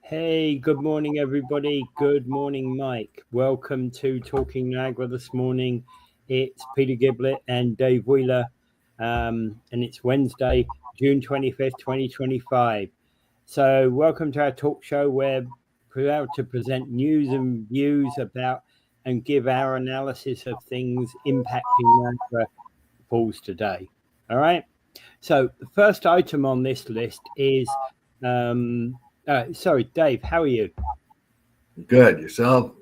Hey, good morning, everybody. Good morning, Mike. Welcome to Talking Niagara this morning. It's Peter Giblett and Dave Wheeler, and it's Wednesday, June 25th, 2025. So, welcome to our talk show. We're proud to present news and views about and give our analysis of things impacting Niagara Falls today. All right. So, the first item on this list is sorry, Dave, how are you? Good. Yourself?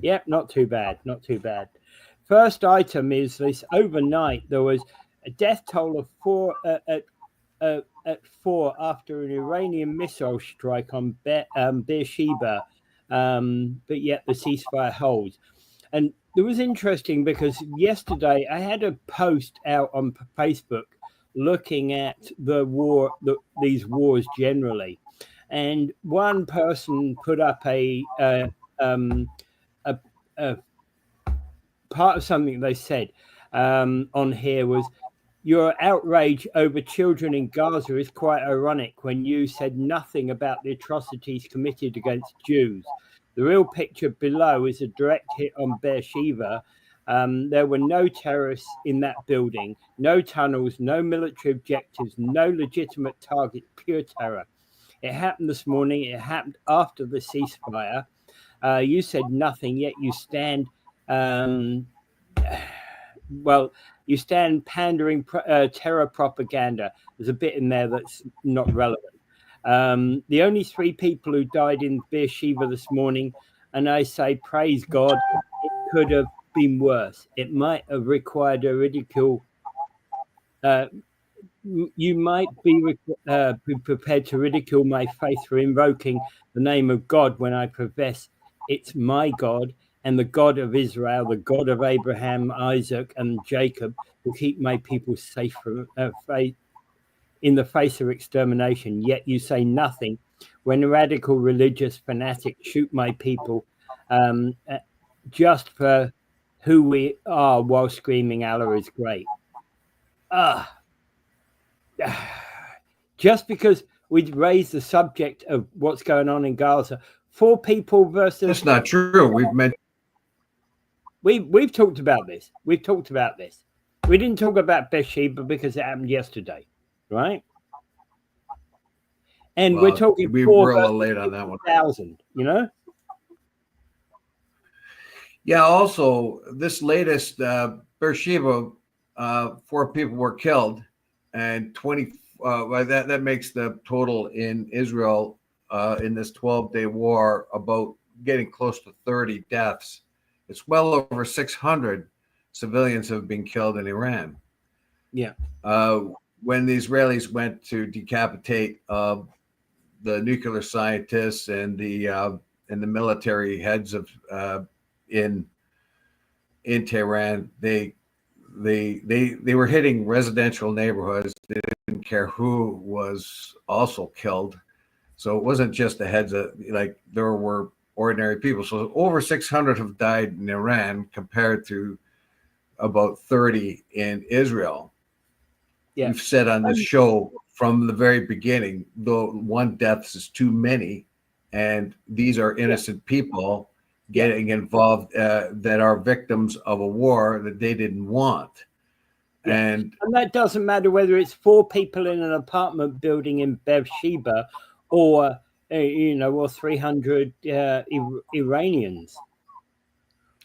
Yep, not too bad. Not too bad. First item is this: overnight there was a death toll of four at four after an Iranian missile strike on Beersheba, but yet the ceasefire holds. And it was interesting because yesterday I had a post out on Facebook looking at the war, these wars generally, and one person put up a part of something they said on here was, your outrage over children in Gaza is quite ironic when you said nothing about the atrocities committed against Jews. The real picture below is a direct hit on Beersheba. There were no terrorists in that building, no tunnels, no military objectives, no legitimate target, pure terror. It happened this morning. It happened after the ceasefire. You said nothing, yet you stand you stand pandering terror propaganda. There's a bit in there that's not relevant. The only three people who died in Beersheba this morning, and I say, praise God, it could have been worse. It might have required a ridicule. You might be prepared to ridicule my faith for invoking the name of God when I profess it's my God and the God of Israel, the God of Abraham, Isaac, and Jacob, who keep my people safe from in the face of extermination. Yet you say nothing when radical religious fanatics shoot my people just for who we are while screaming Allah is great. Just because we'd raised the subject of what's going on in Gaza, four people versus... That's not true. We've talked about this. We've talked about this. We didn't talk about Beersheba because it happened yesterday, right? And we're talking we were a little late on that one. 1,000, you know? Yeah, also, this latest Beersheba, 4 people were killed, and 20, that makes the total in Israel in this 12-day war about getting close to 30 deaths. It's well over 600 civilians have been killed in Iran. Yeah. When the Israelis went to decapitate the nuclear scientists and the military heads of in Tehran, they were hitting residential neighborhoods. They didn't care who was also killed. So it wasn't just the heads of, like, there were ordinary people. So over 600 have died in Iran compared to about 30 in Israel. Yeah. We've said on this show from the very beginning, though, one death is too many, and these are innocent people getting involved that are victims of a war that they didn't want. Yeah. And that doesn't matter whether it's 4 people in an apartment building in Beersheba or, or 300 Iranians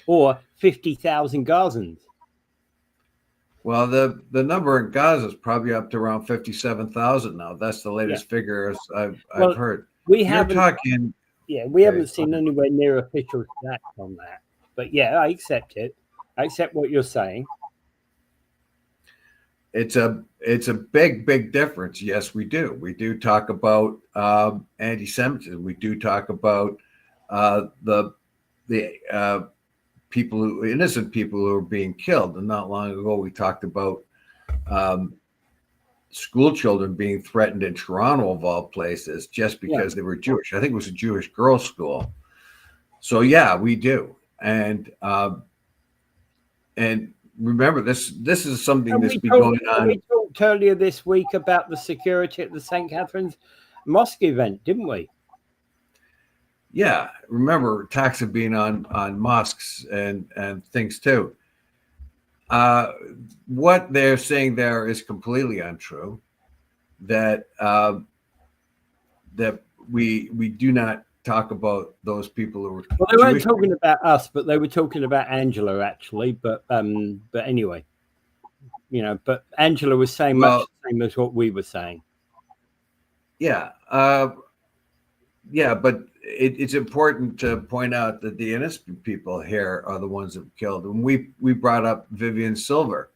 or 50,000 Gazans. Well, the number in Gaza is probably up to around 57,000 now. That's the latest figure I've heard. We haven't seen anywhere near official stats on that. But yeah, I accept it. I accept what you're saying. It's a big difference. Yes, we do. We do talk about anti-Semitism. We do talk about the innocent people who are being killed. And not long ago, we talked about school children being threatened in Toronto, of all places, just because they were Jewish. I think it was a Jewish girls' school. So yeah, we do. And remember, this is something that's been going on. We talked earlier this week about the security at the St. Catherine's Mosque event, didn't we? Yeah, remember attacks have been on mosques and things too. What they're saying there is completely untrue. That that we do not talk about those people who were Well, they weren't Jewish. talking about us, but they were talking about Angela actually. But anyway, but Angela was saying much the same as what we were saying. Yeah, yeah, but it's important to point out that the innocent people here are the ones that were killed. And we brought up Vivian Silver,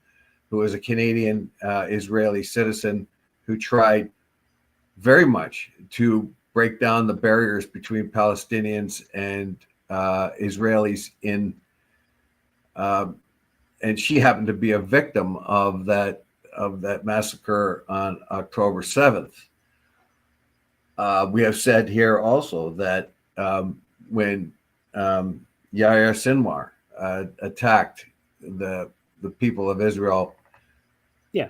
who is a Canadian Israeli citizen who tried very much to break down the barriers between Palestinians and Israelis and she happened to be a victim of that massacre on October 7th. We have said here also that when Yair Sinwar attacked the people of Israel,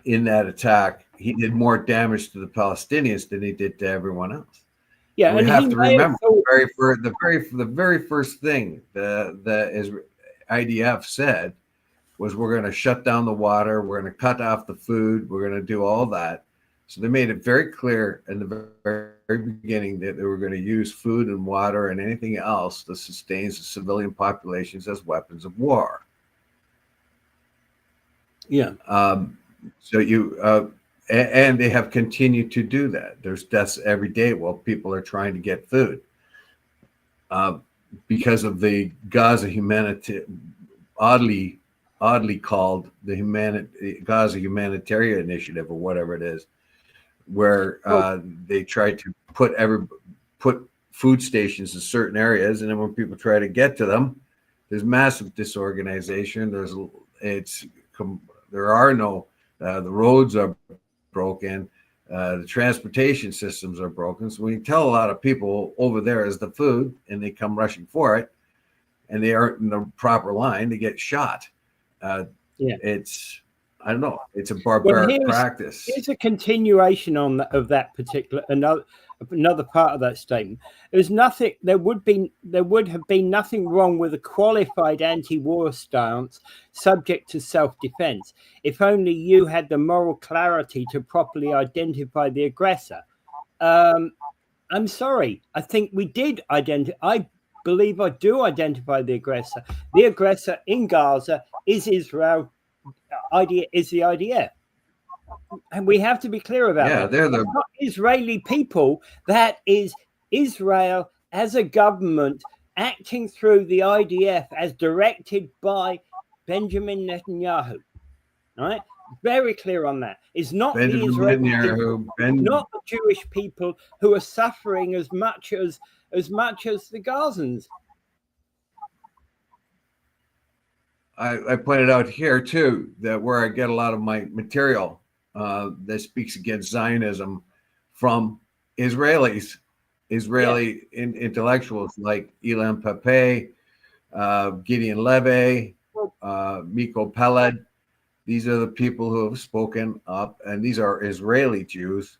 in that attack, he did more damage to the Palestinians than he did to everyone else. Yeah, and we have to remember the very first thing the IDF said was, we're going to shut down the water, we're going to cut off the food, we're going to do all that. So they made it very clear in the very beginning that they were going to use food and water and anything else that sustains the civilian populations as weapons of war. Yeah. So and they have continued to do that. There's deaths every day while people are trying to get food. Because of the Gaza oddly called the Gaza Humanitarian Initiative, or whatever it is, where they try to put food stations in certain areas, and then when people try to get to them, there's massive disorganization. The roads are broken, the transportation systems are broken. So when you tell a lot of people over there is the food, and they come rushing for it, and they aren't in the proper line, they get shot. It's, I don't know, it's a barbaric practice. Here's a continuation of that particular another part of that statement. There would have been nothing wrong with a qualified anti-war stance subject to self-defense, if only you had the moral clarity to properly identify the aggressor. I'm sorry, I think we did identify. I believe I do identify the aggressor. The aggressor in Gaza is Israel. Is the IDF, and we have to be clear about that. They're not Israeli people. That is Israel as a government acting through the IDF as directed by Benjamin Netanyahu. Right? Very clear on that. It's not the Israeli people, not the Jewish people who are suffering as much as the Gazans. I pointed out here too that where I get a lot of my material that speaks against Zionism from Israeli intellectuals like Ilan Pappé, Gideon Levy, Miko Peled. These are the people who have spoken up, and these are Israeli Jews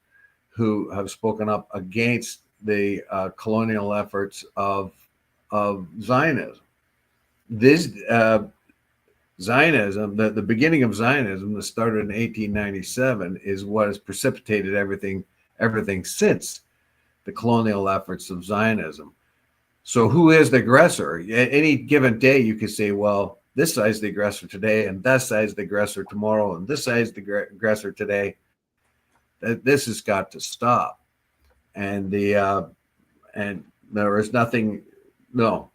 who have spoken up against the colonial efforts of Zionism. This Zionism, the beginning of Zionism that started in 1897, is what has precipitated everything since the colonial efforts of Zionism. So who is the aggressor? At any given day, you could say, well, this side's the aggressor today, and that side's the aggressor tomorrow, and this side's the aggressor today. This has got to stop. And and there is nothing. No,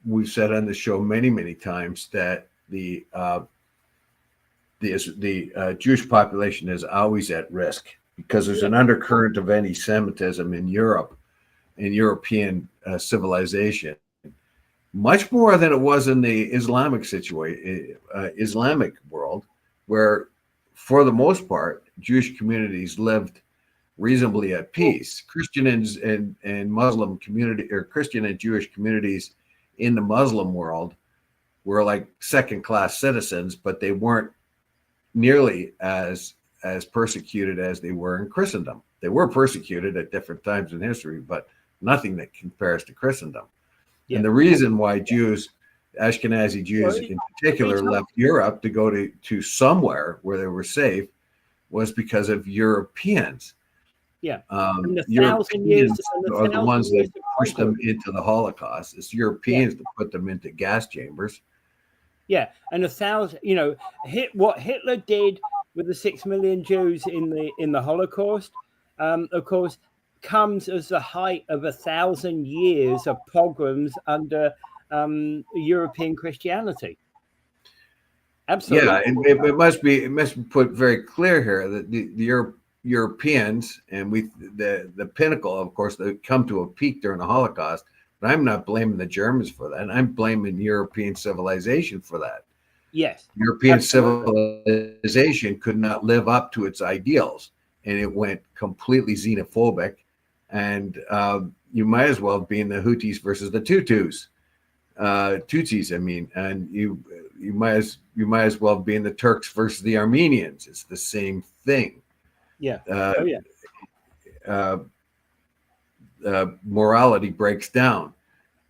we've said on the show many times that the Jewish population is always at risk because there's an undercurrent of anti-Semitism in Europe, in European civilization, much more than it was in the Islamic Islamic world, where for the most part Jewish communities lived reasonably at peace. Christian and Muslim community, or Christian and Jewish communities in the Muslim world, were like second-class citizens, but they weren't nearly as persecuted as they were in Christendom. They were persecuted at different times in history, but nothing that compares to Christendom. Yeah. And the reason why Jews, Ashkenazi Jews in particular, left Europe to go to somewhere where they were safe was because of Europeans. Yeah. Europeans are the ones that pushed them into the Holocaust. It's Europeans that put them into gas chambers. Yeah, and 1,000. You know, what Hitler did with the 6 million Jews in the Holocaust, of course, comes as the height of 1,000 years of pogroms under European Christianity. Absolutely. Yeah, it must be put very clear here that the Europeans and the pinnacle, of course, they come to a peak during the Holocaust. But I'm not blaming the Germans for that. I'm blaming European civilization for that. Yes. European civilization could not live up to its ideals, and it went completely xenophobic. And you might as well be in the Houthis versus the Tutsis. I mean, and you might as well be in the Turks versus the Armenians. It's the same thing. Yeah. Morality breaks down.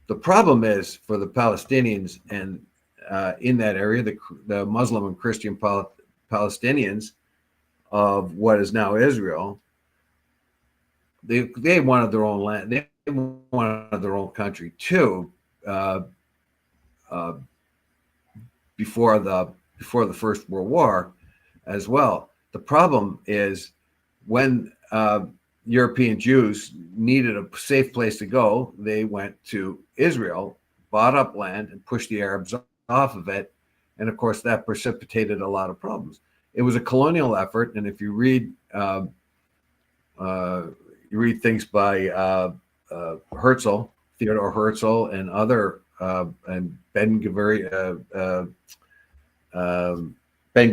The problem is for the Palestinians and in that area, the Muslim and Christian Palestinians of what is now Israel, they wanted their own land. They wanted their own country too. Before the First World War, as well. The problem is when European Jews needed a safe place to go, they went to Israel, bought up land, and pushed the Arabs off of it. And of course, that precipitated a lot of problems. It was a colonial effort, and if you read things by Theodore Herzl, and other and Ben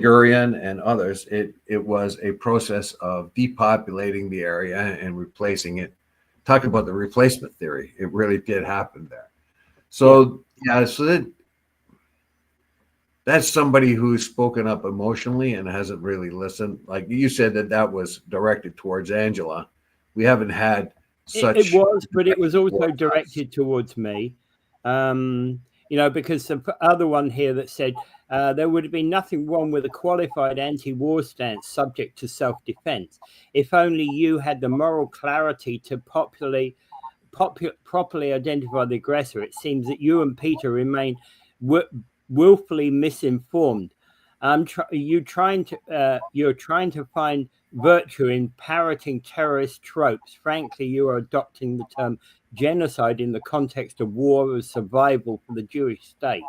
Gurion and others, it was a process of depopulating the area and replacing it. Talking about the replacement theory, it really did happen there. So that's somebody who's spoken up emotionally and hasn't really listened. Like you said, that was directed towards Angela. We haven't had such. It was, but it was also directed towards me. You know, because the other one here that said there would have been nothing wrong with a qualified anti-war stance subject to self-defense if only you had the moral clarity to properly identify the aggressor. It seems that you and Peter remain willfully misinformed. You're trying to find virtue in parroting terrorist tropes. Frankly, you are adopting the term genocide in the context of war of survival for the Jewish state.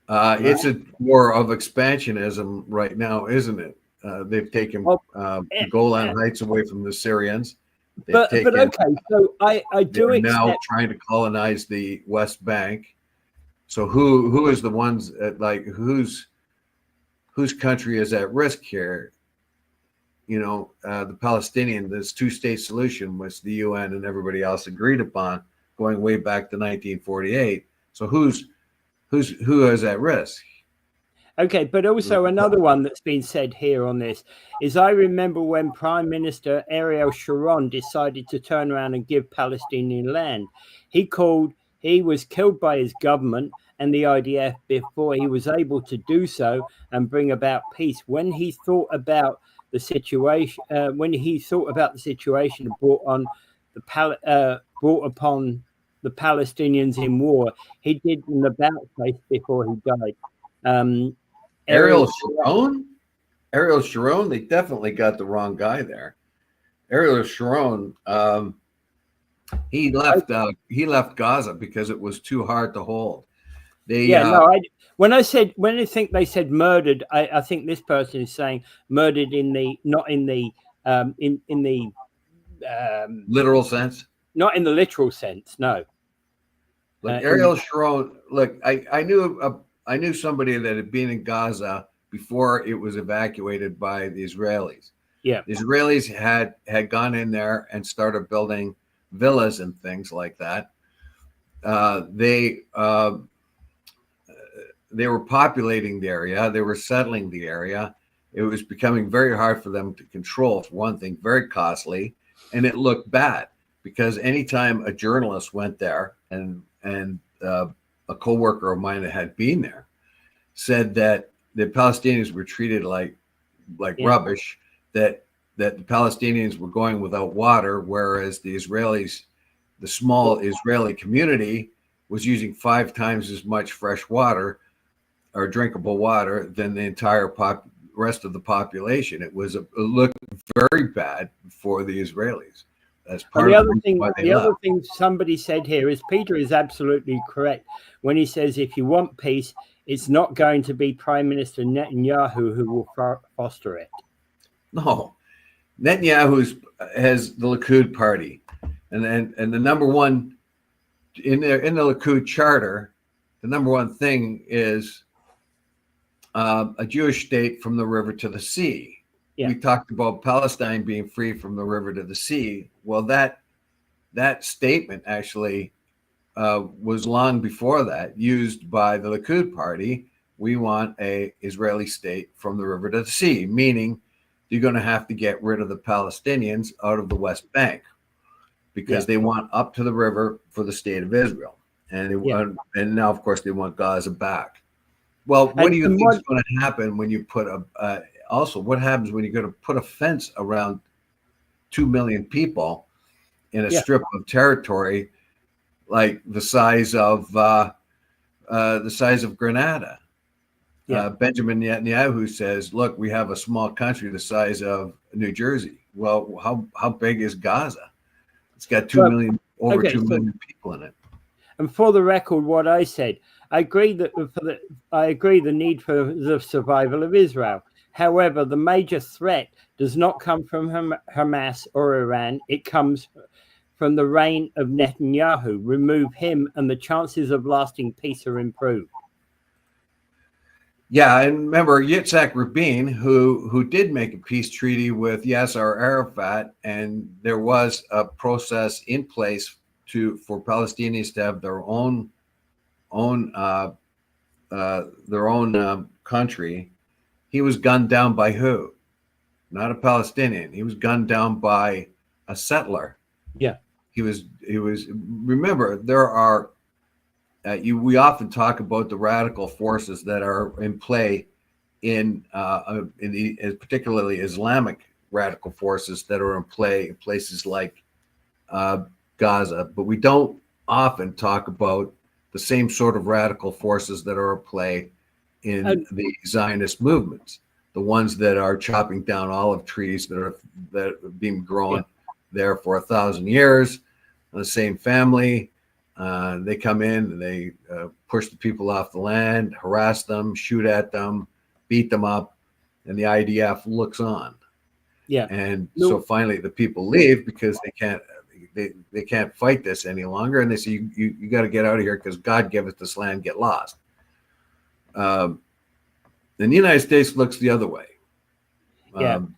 It's a war of expansionism right now, isn't it? They've taken Golan Heights away from the Syrians. But okay, so I do now trying to colonize the West Bank. So who is the ones whose country is at risk here? You know, the Palestinian, this two-state solution, which the UN and everybody else agreed upon, going way back to 1948. So who is at risk? Okay, but also another one that's been said here on this is I remember when Prime Minister Ariel Sharon decided to turn around and give Palestinian land. He was killed by his government and the IDF before he was able to do so and bring about peace. When he thought about the situation, brought upon the Palestinians in war, he did an about face before he died. Ariel Sharon, they definitely got the wrong guy there. Ariel Sharon, he left Gaza because it was too hard to hold. When I think they said murdered, I think this person is saying murdered in the literal sense. Not in the literal sense, no. Like Ariel Sharon, look, I knew somebody that had been in Gaza before it was evacuated by the Israelis. Yeah, the Israelis had gone in there and started building villas and things like that. They were populating the area. They were settling the area. It was becoming very hard for them to control. For one thing, very costly. and it looked bad because anytime a journalist went there and a coworker of mine that had been there said that the Palestinians were treated like rubbish, that the Palestinians were going without water, whereas the Israelis, the small Israeli community, was using 5 times as much fresh water or drinkable water than the entire rest of the population. It looked very bad for the Israelis. That's part of the other thing somebody said here is Peter is absolutely correct when he says if you want peace, it's not going to be Prime Minister Netanyahu who will foster it. No, Netanyahu has the Likud party, and the number one in the Likud charter, the number one thing is a Jewish state from the river to the sea. Yeah. We talked about Palestine being free from the river to the sea. Well, that statement actually was long before that used by the Likud party. We want a Israeli state from the river to the sea, meaning you're going to have to get rid of the Palestinians out of the West Bank because they want up to the river for the state of Israel. And and now, of course, they want Gaza back. Well, what do you think is going to happen when you put also, what happens when you're going to put a fence around 2 million people in a strip of territory like the size of Grenada? Yeah. Benjamin Netanyahu says, "Look, we have a small country the size of New Jersey." Well, how big is Gaza? It's got 2 million, over 2 million people in it. And for the record, what I said, I agree the need for the survival of Israel. However, the major threat does not come from Hamas or Iran. It comes from the reign of Netanyahu. Remove him and the chances of lasting peace are improved. Yeah, and remember Yitzhak Rabin, who did make a peace treaty with Yasser Arafat, and there was a process in place for Palestinians to have their own country. He was gunned down by who? Not a Palestinian. He was gunned down by a settler. Yeah. He was. Remember, there are. We often talk about the radical forces that are in play in particularly Islamic radical forces that are in play in places like Gaza, but we don't often talk about the same sort of radical forces that are at play in the Zionist movements, the ones that are chopping down olive trees that have been grown there for 1,000 years. The same family, they come in and they push the people off the land, harass them, shoot at them, beat them up, and the IDF looks on. Yeah, and so finally the people leave because they can't fight this any longer, and they say you got to get out of here because God gave us this land, get lost. And the United States looks the other way,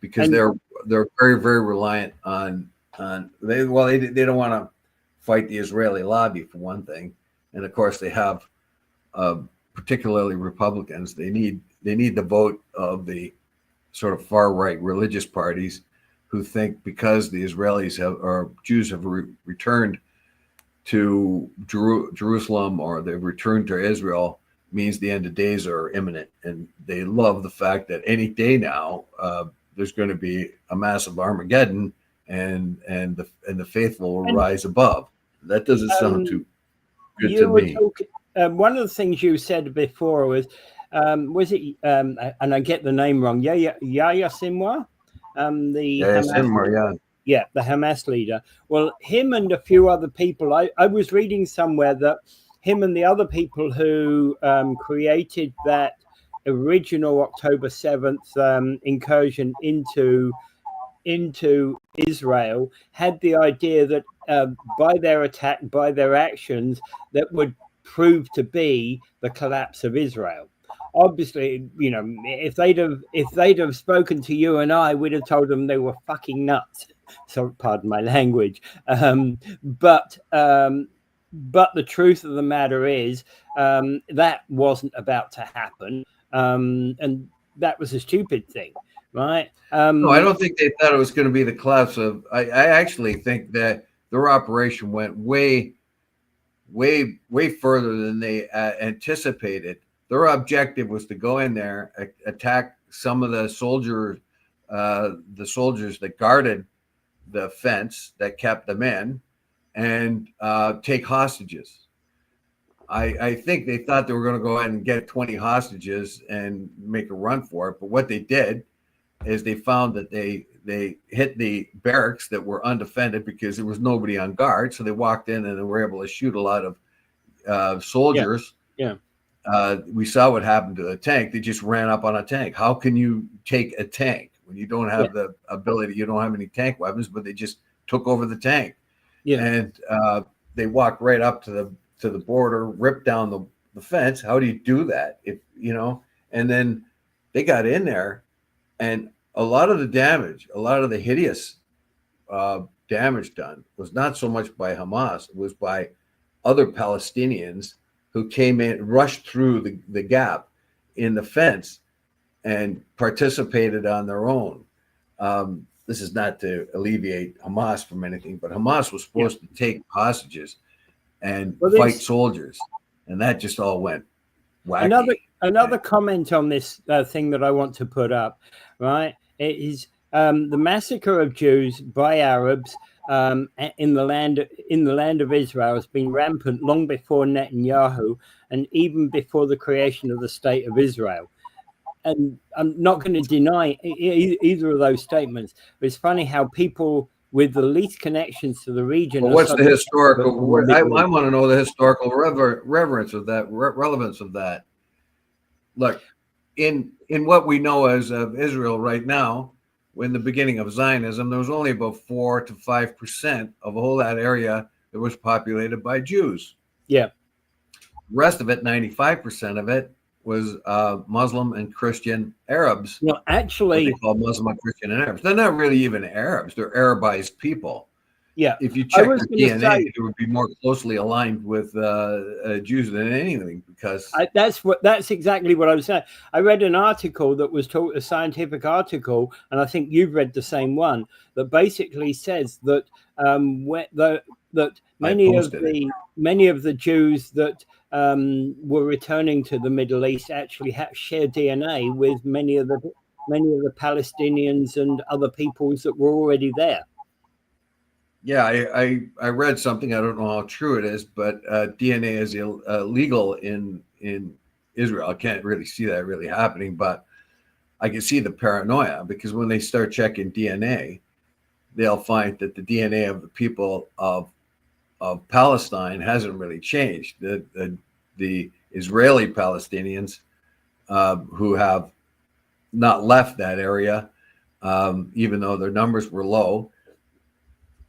because they're very, very reliant on they don't want to fight the Israeli lobby for one thing, and of course they have particularly Republicans. They need the vote of the sort of far right religious parties who think because the Israelis Jews have returned to Jerusalem or they've returned to Israel means the end of days are imminent, and they love the fact that any day now there's going to be a massive Armageddon, and the faithful will rise above. That doesn't sound too good to me. One of the things you said before was it? And I get the name wrong. Yahya Sinwar, the Hamas leader. Well, him and a few other people. I was reading somewhere that him and the other people who created that original October 7th incursion into Israel had the idea that by their attack, by their actions, that would prove to be the collapse of Israel. Obviously, if they'd have spoken to you and I, we'd have told them they were fucking nuts. So, pardon my language. But the truth of the matter is that wasn't about to happen, and that was a stupid thing. right? No, I don't think they thought it was going to be the collapse of. I actually think that their operation went way further than they anticipated. Their objective was to go in there, attack some of the soldiers that guarded the fence that kept them in, and take hostages. I think they thought they were going to go ahead and get 20 hostages and make a run for it. But what they did is they found that they hit the barracks that were undefended because there was nobody on guard. So they walked in and they were able to shoot a lot of soldiers. Yeah. We saw what happened to the tank. They just ran up on a tank. How can you take a tank when you don't have the ability? You don't have any tank weapons, but they just took over the tank. Yeah. And they walked right up to the border, ripped down the fence. How do you do that? And then they got in there, and a lot of the hideous damage done was not so much by Hamas. It was by other Palestinians who came in, rushed through the gap in the fence and participated on their own. This is not to alleviate Hamas from anything, but Hamas was supposed to take hostages and fight soldiers, and that just all went wacky. Another comment on this thing that I want to put up, right? It is the massacre of Jews by Arabs in the land of Israel has been rampant long before Netanyahu and even before the creation of the state of Israel. And I'm not going to deny either of those statements. But it's funny how people with the least connections to the region. Well, what's the historical? I want to know the historical relevance of that. Look, in what we know as of Israel right now, in the beginning of Zionism, there was only about 4 to 5% of all that area that was populated by Jews. Yeah. The rest of it, 95% of it, was Muslim and Christian Arabs. No, actually, they call Muslim and Christian and Arabs. They're not really even Arabs. They're Arabized people. Yeah. If you check their DNA, it would be more closely aligned with Jews than anything, because that's exactly what I was saying. I read an article that was a scientific article, and I think you've read the same one, that basically says that many of the Jews that were returning to the Middle East actually share DNA with many of the Palestinians and other peoples that were already there. Yeah, I read something. I don't know how true it is, but DNA is illegal in Israel. I can't really see that really happening, but I can see the paranoia, because when they start checking DNA, they'll find that the DNA of the people of Palestine hasn't really changed. The Israeli Palestinians who have not left that area, even though their numbers were low,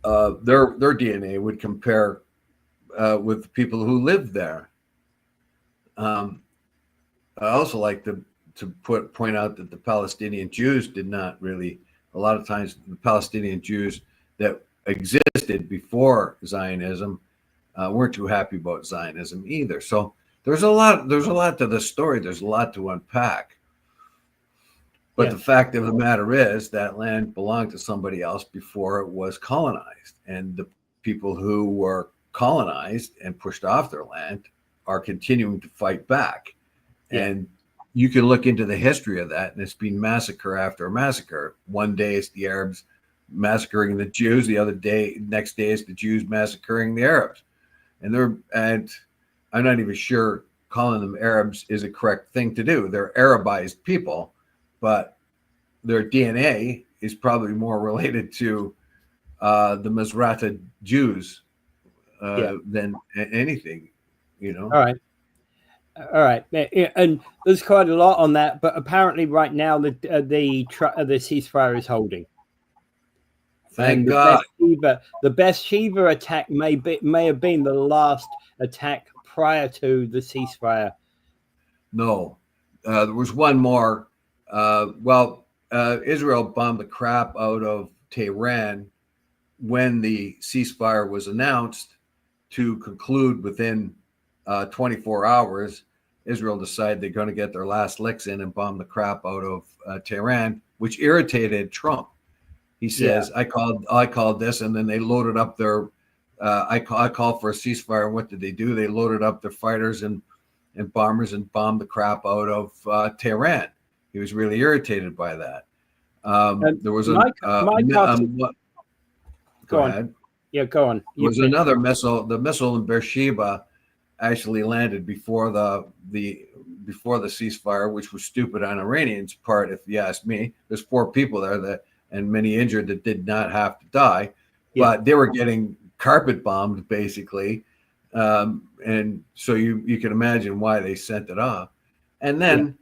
their DNA would compare with the people who lived there. I also like to point out that the Palestinian Jews did not really. A lot of times, the Palestinian Jews that existed before Zionism weren't too happy about Zionism either. So there's a lot to the story. There's a lot to unpack. But the fact of the matter is that land belonged to somebody else before it was colonized. And the people who were colonized and pushed off their land are continuing to fight back. Yeah. And you can look into the history of that, and it's been massacre after massacre. One day it's the Arabs massacring the Jews. Next day it's the Jews massacring the Arabs. And I'm not even sure calling them Arabs is a correct thing to do. They're Arabized people, but their DNA is probably more related to the Mizrahi Jews than anything, All right, and there's quite a lot on that, but apparently right now the ceasefire is holding. Thank God. The Beersheba attack may have been the last attack prior to the ceasefire. No, there was one more. Israel bombed the crap out of Tehran when the ceasefire was announced to conclude within 24 hours. Israel decided they're going to get their last licks in and bomb the crap out of Tehran. which irritated Trump. He says, I called this, and then they loaded up their I called for a ceasefire. And what did they do? They loaded up their fighters and bombers and bombed the crap out of Tehran. He was really irritated by that. There was go ahead. Yeah, go on. There was another missile. The missile in Beersheba actually landed before the ceasefire, which was stupid on Iranians' part, if you ask me. There's 4 people there and many injured that did not have to die, but they were getting carpet bombed basically, and so you can imagine why they sent it off. And then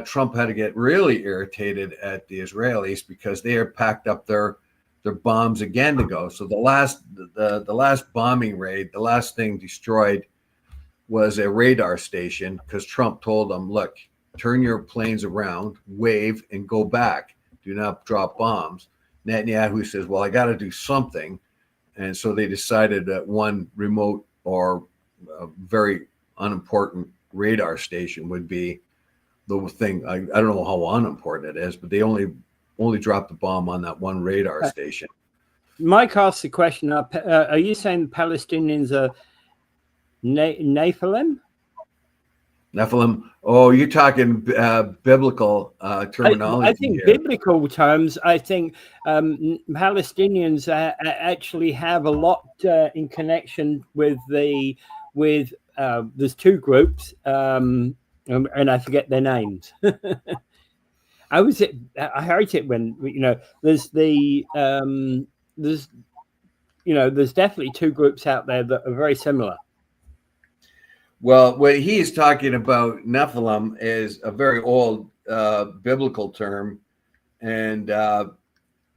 Trump had to get really irritated at the Israelis because they had packed up their bombs again to go. So the last bombing raid, the last thing destroyed was a radar station, because Trump told them, look, turn your planes around, wave, and go back. Do not drop bombs. Netanyahu says, well, I got to do something. And so they decided that one remote or very unimportant radar station would be the thing. I don't know how unimportant it is, but they only dropped the bomb on that one radar station. Mike asked the question, are you saying the Palestinians are Nephilim? Nephilim. Oh, you're talking biblical terminology. I think here. Biblical terms. I think Palestinians actually have a lot in connection with there's 2 groups, and I forget their names. I heard it when there's definitely 2 groups out there that are very similar. Well, what he's talking about, Nephilim, is a very old biblical term, and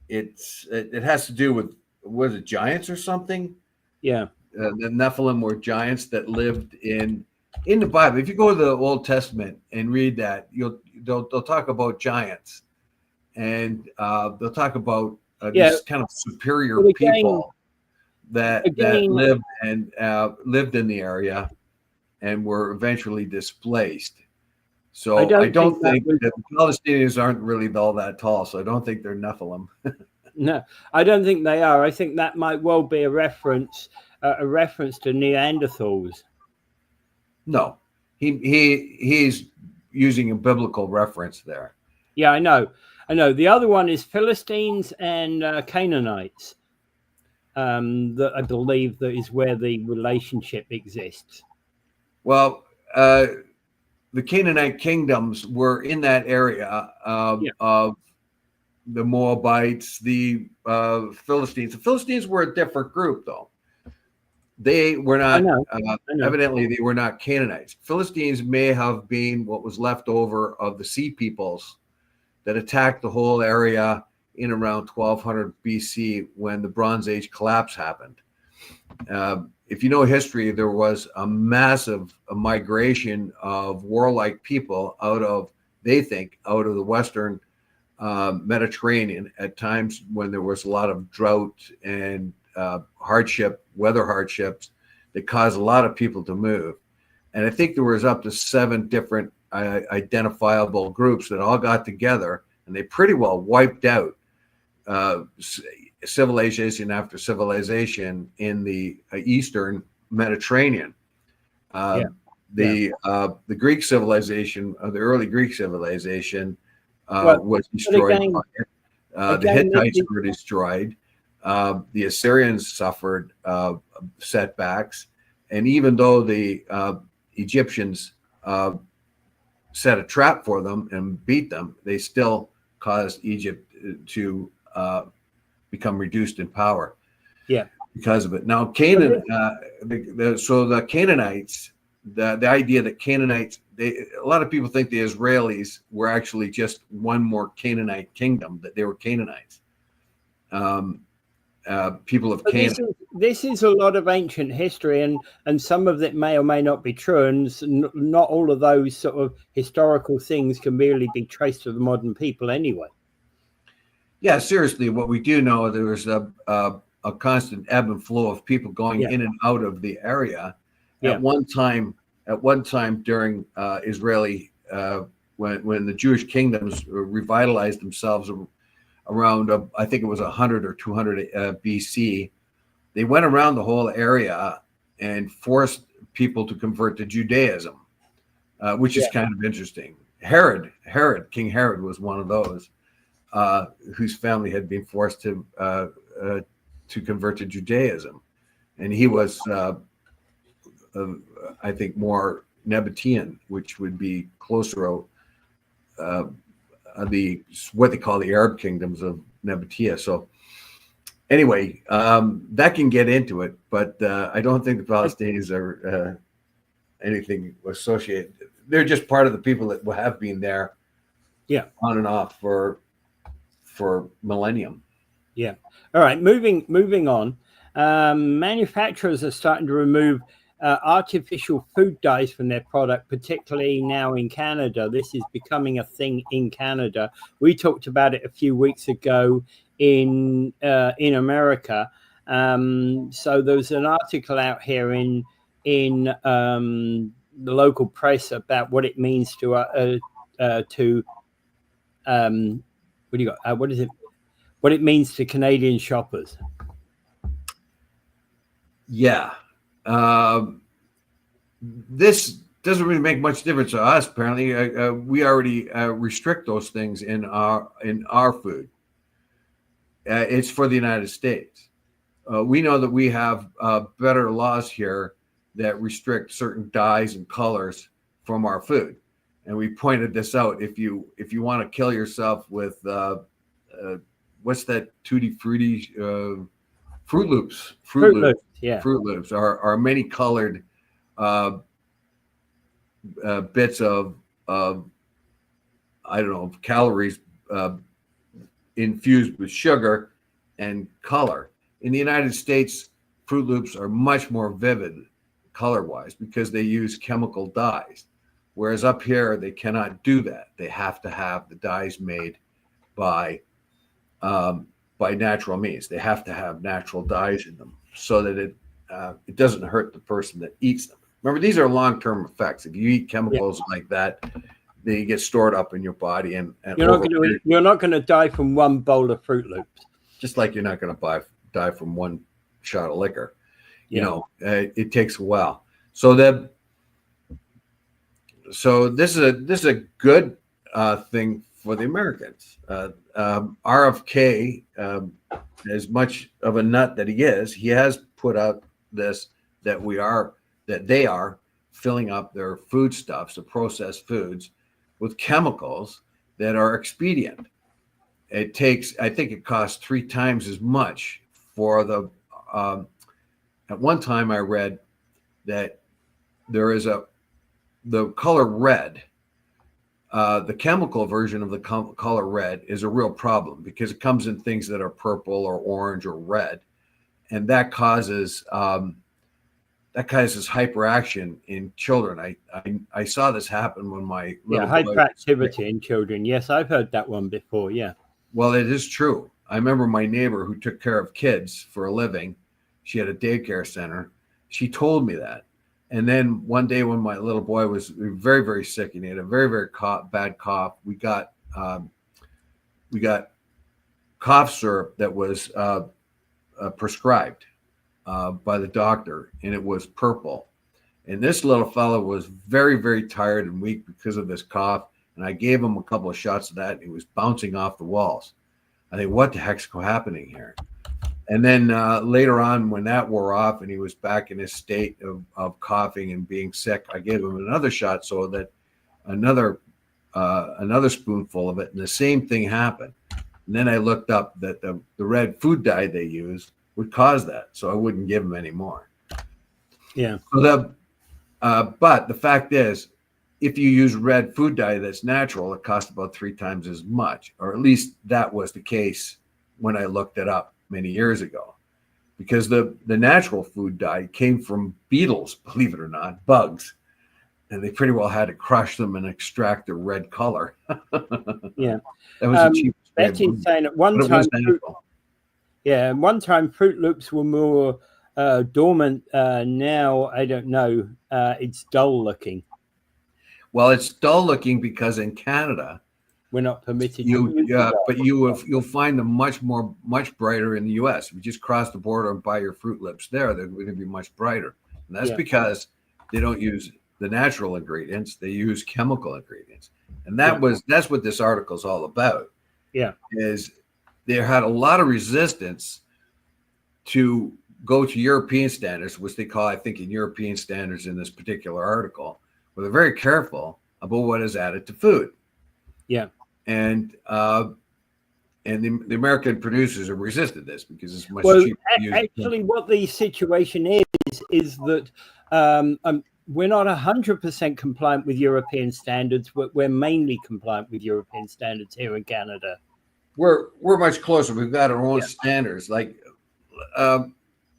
it has to do with, was it giants or something? Yeah, the Nephilim were giants that lived in the Bible. If you go to the Old Testament and read that, they'll talk about giants, and they'll talk about these kind of superior people that lived in the area and were eventually displaced. So I don't think that the Palestinians aren't really all that tall. So I don't think they're Nephilim. No, I don't think they are. I think that might well be a reference to Neanderthals. No, he's using a biblical reference there. Yeah, I know. The other one is Philistines and Canaanites. That I believe that is where the relationship exists. Well, the Canaanite kingdoms were in that area of the Moabites, the Philistines. The Philistines were a different group, though. They were not, evidently, they were not Canaanites. Philistines may have been what was left over of the Sea Peoples that attacked the whole area in around 1200 BC when the Bronze Age collapse happened. If you know history, there was a massive migration of warlike people out of the Western Mediterranean at times when there was a lot of drought and weather hardships that caused a lot of people to move. And I think there was up to 7 different identifiable groups that all got together, and they pretty well wiped out civilization after civilization in the Eastern Mediterranean. The Greek civilization, the early Greek civilization, was destroyed. The Hittites were destroyed. The Assyrians suffered setbacks, and even though the Egyptians set a trap for them and beat them, they still caused Egypt to become reduced in power. Yeah, because of it. Now, Canaan. So the Canaanites. The idea that Canaanites. A lot of people think the Israelis were actually just one more Canaanite kingdom. That they were Canaanites. People of Canaan. This is a lot of ancient history, and some of it may or may not be true, and not all of those sort of historical things can really be traced to the modern people anyway. Yeah, seriously, what we do know, there was a constant ebb and flow of people going in and out of the area. At one time during Israeli when the Jewish kingdoms revitalized themselves around, I think it was 100 or 200 BC, they went around the whole area and forced people to convert to Judaism, which is kind of interesting. King Herod was one of those whose family had been forced to convert to Judaism, and he was, I think, more Nabatean, which would be closer what they call the Arab kingdoms of Nabatea. So anyway, that can get into it, but I don't think the Palestinians are anything associated. They're just part of the people that have been there, on and off for millennium. Yeah. All right. Moving on. Manufacturers are starting to remove artificial food dyes from their product, particularly now in Canada. This is becoming a thing in Canada. We talked about it a few weeks ago in America. So there's an article out here in the local press about what it means to what do you got? What is it? What it means to Canadian shoppers. Yeah. This doesn't really make much difference to us. Apparently, we already restrict those things in our food. It's for the United States. We know that we have better laws here that restrict certain dyes and colors from our food, and we pointed this out. If you want to kill yourself with what's that tutti frutti Fruit Loops. Fruit Loops are many colored bits of I don't know, calories infused with sugar and color. In the United States, Fruit Loops are much more vivid color-wise because they use chemical dyes, whereas up here they cannot do that. They have to have the dyes made by natural means. They have to have natural dyes in them so that it doesn't hurt the person that eats them. Remember, these are long-term effects. If you eat chemicals like that, they get stored up in your body, and you're not going to die from one bowl of Fruit Loops. Just like you're not going to die from one shot of liquor. You know, it takes a while. So this is a good thing for the Americans. RFK, as much of a nut that he has put out this that they are filling up their foodstuffs, the processed foods, with chemicals that are expedient. I think it costs 3 times as much for the. At one time, I read that there is the color red. The chemical version of the color red is a real problem because it comes in things that are purple or orange or red, and that causes hyperaction in children. I saw this happen when my little hyperactivity in children. Yes, I've heard that one before. Yeah. Well, it is true. I remember my neighbor who took care of kids for a living. She had a daycare center. She told me that. And then one day when my little boy was very, very sick and he had a very, very bad cough, we got cough syrup that was prescribed by the doctor, and it was purple. And this little fellow was very, very tired and weak because of this cough. And I gave him a couple of shots of that, and he was bouncing off the walls. I think, what the heck's happening here? And then later on, when that wore off and he was back in his state of coughing and being sick, I gave him another shot so that another spoonful of it, and the same thing happened. And then I looked up that the red food dye they use would cause that, so I wouldn't give him any more. Yeah. So but the fact is, if you use red food dye that's natural, it costs about 3 times as much, or at least that was the case when I looked it up many years ago, because the natural food dye came from beetles, believe it or not, bugs, and they pretty well had to crush them and extract the red color. Yeah, that was the cheapest. That's insane. At one time, one time Fruit Loops were more dormant. Now I don't know. It's dull looking. Well, it's dull looking because in Canada, we're not permitted but you'll find them much brighter in the U.S. If you just cross the border and buy your Fruit Lips there, they're going to be much brighter, and that's because they don't use the natural ingredients; they use chemical ingredients, and that's what this article is all about. Yeah, is they had a lot of resistance to go to European standards, which they call, I think, in European standards in this particular article, where they're very careful about what is added to food. Yeah. And the American producers have resisted this because it's much cheaper to use. Actually, what the situation is that we're not 100% compliant with European standards. We're mainly compliant with European standards here in Canada. We're much closer. We've got our own standards. Like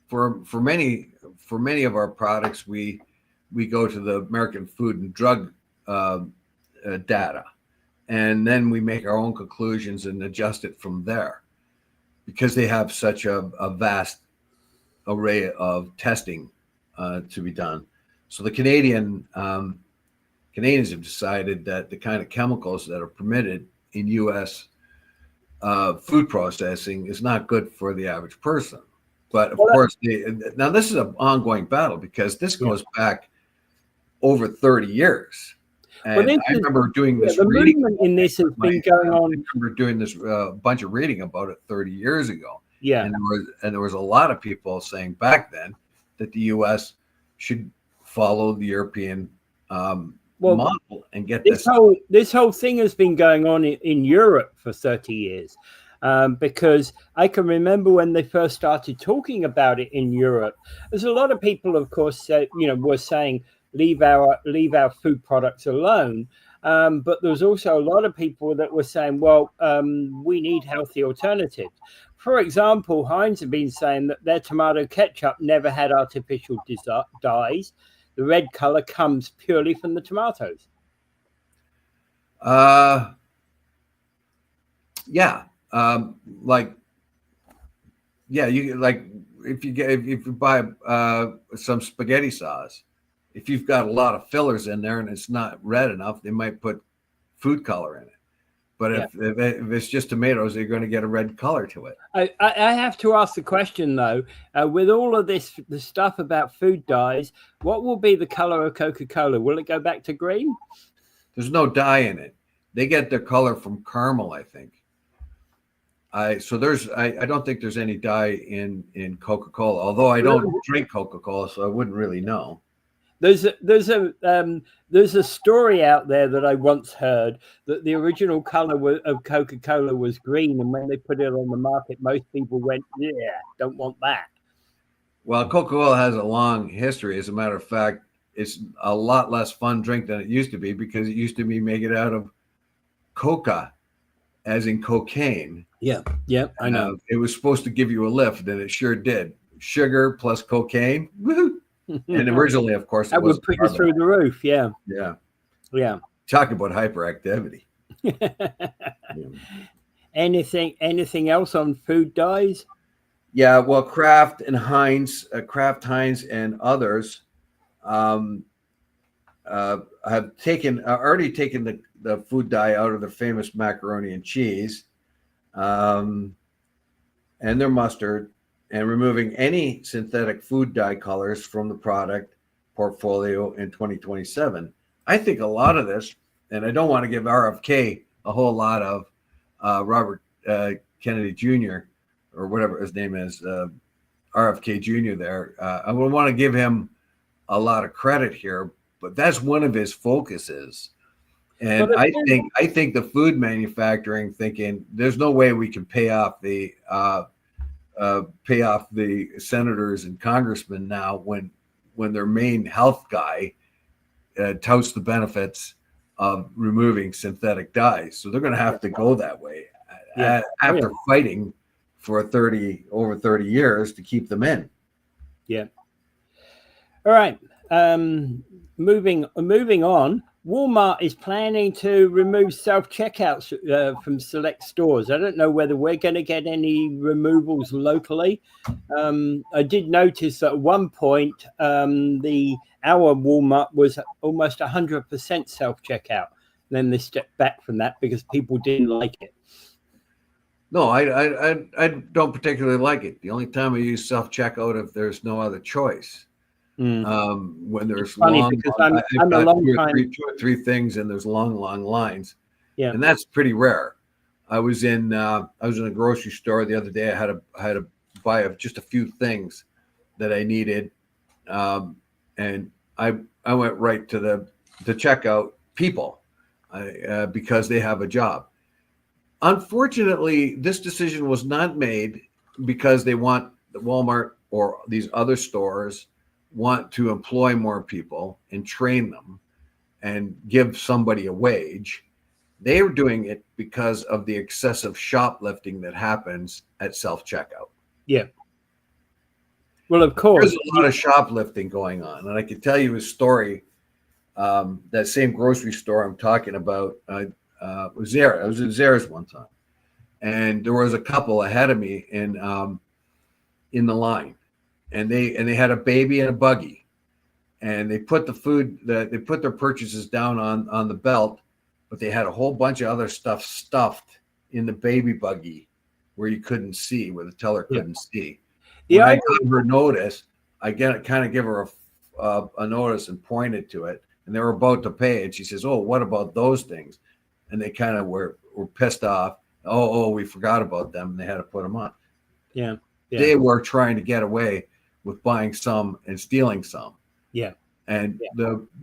for many of our products, we go to the American Food and Drug data, and then we make our own conclusions and adjust it from there, because they have such a vast array of testing to be done. So the Canadians have decided that the kind of chemicals that are permitted in U.S. Food processing is not good for the average person. But of course, now this is an ongoing battle, because this goes back over 30 years. And I remember doing this reading. The movement in this has been going on. I remember doing this bunch of reading about it 30 years ago. Yeah. And there was a lot of people saying back then that the U.S. should follow the European model and get this. This whole thing has been going on in Europe for 30 years. Because I can remember when they first started talking about it in Europe, there's a lot of people, of course, were saying, leave our food products alone. But there's also a lot of people that were saying, well, we need healthy alternatives. For example, Heinz have been saying that their tomato ketchup never had artificial dyes. The red color comes purely from the tomatoes. If you buy some spaghetti sauce, if you've got a lot of fillers in there and it's not red enough, they might put food color in it. But if it's just tomatoes, you're going to get a red color to it. I have to ask the question, though, with all of the stuff about food dyes, what will be the color of Coca-Cola? Will it go back to green? There's no dye in it. They get their color from caramel, I think. I don't think there's any dye in Coca-Cola, although I don't drink Coca-Cola, so I wouldn't really know. There's a story out there that I once heard that the original color of Coca-Cola was green, and when they put it on the market, most people went, "Yeah, don't want that." Well, Coca-Cola has a long history. As a matter of fact, it's a lot less fun drink than it used to be, because it used to be make it out of coca, as in cocaine. Yeah, I know. It was supposed to give you a lift, and it sure did. Sugar plus cocaine, woohoo! And originally, of course, that would put you through the roof. Yeah. Talk about hyperactivity. Anything else on food dyes? Yeah, well, Kraft Heinz and others have already taken the food dye out of the famous macaroni and cheese, and their mustard, and removing any synthetic food dye colors from the product portfolio in 2027. I think a lot of this, and I don't want to give RFK a whole lot of Robert Kennedy Jr. or whatever his name is, RFK Jr. there. I would want to give him a lot of credit here, but that's one of his focuses. And I think the food manufacturing thinking there's no way we can pay off the senators and congressmen now when their main health guy touts the benefits of removing synthetic dyes. So they're going to have to go that way after fighting for over 30 years to keep them in. Yeah. All right. Moving on. Walmart is planning to remove self-checkouts from select stores. I don't know whether we're going to get any removals locally. I did notice that at one point, our Walmart was almost 100% self-checkout. Then they stepped back from that because people didn't like it. No, I don't particularly like it. The only time I use self-checkout if there's no other choice. When there's two or three things and there's long lines. Yeah, and that's pretty rare. I was in a grocery store the other day. I had to buy just a few things that I needed, and I went right to the checkout people because they have a job. Unfortunately, this decision was not made because they want Walmart or these other stores want to employ more people and train them and give somebody a wage. They are doing it because of the excessive shoplifting that happens at self-checkout. Yeah. Well, of course. There's a lot of shoplifting going on. And I can tell you a story. That same grocery store I'm talking about was Zara. I was at Zara's one time. And there was a couple ahead of me in the line. And they had a baby and a buggy, and they put they put their purchases down on the belt, but they had a whole bunch of other stuff stuffed in the baby buggy where you couldn't see, where the teller couldn't see. When I got her notice, I kind of give her a notice and pointed to it, and they were about to pay, and she says, "Oh, what about those things?" And they kind of were pissed off. Oh, we forgot about them, and they had to put them on. Yeah. They were trying to get away with buying some and stealing some. Yeah. And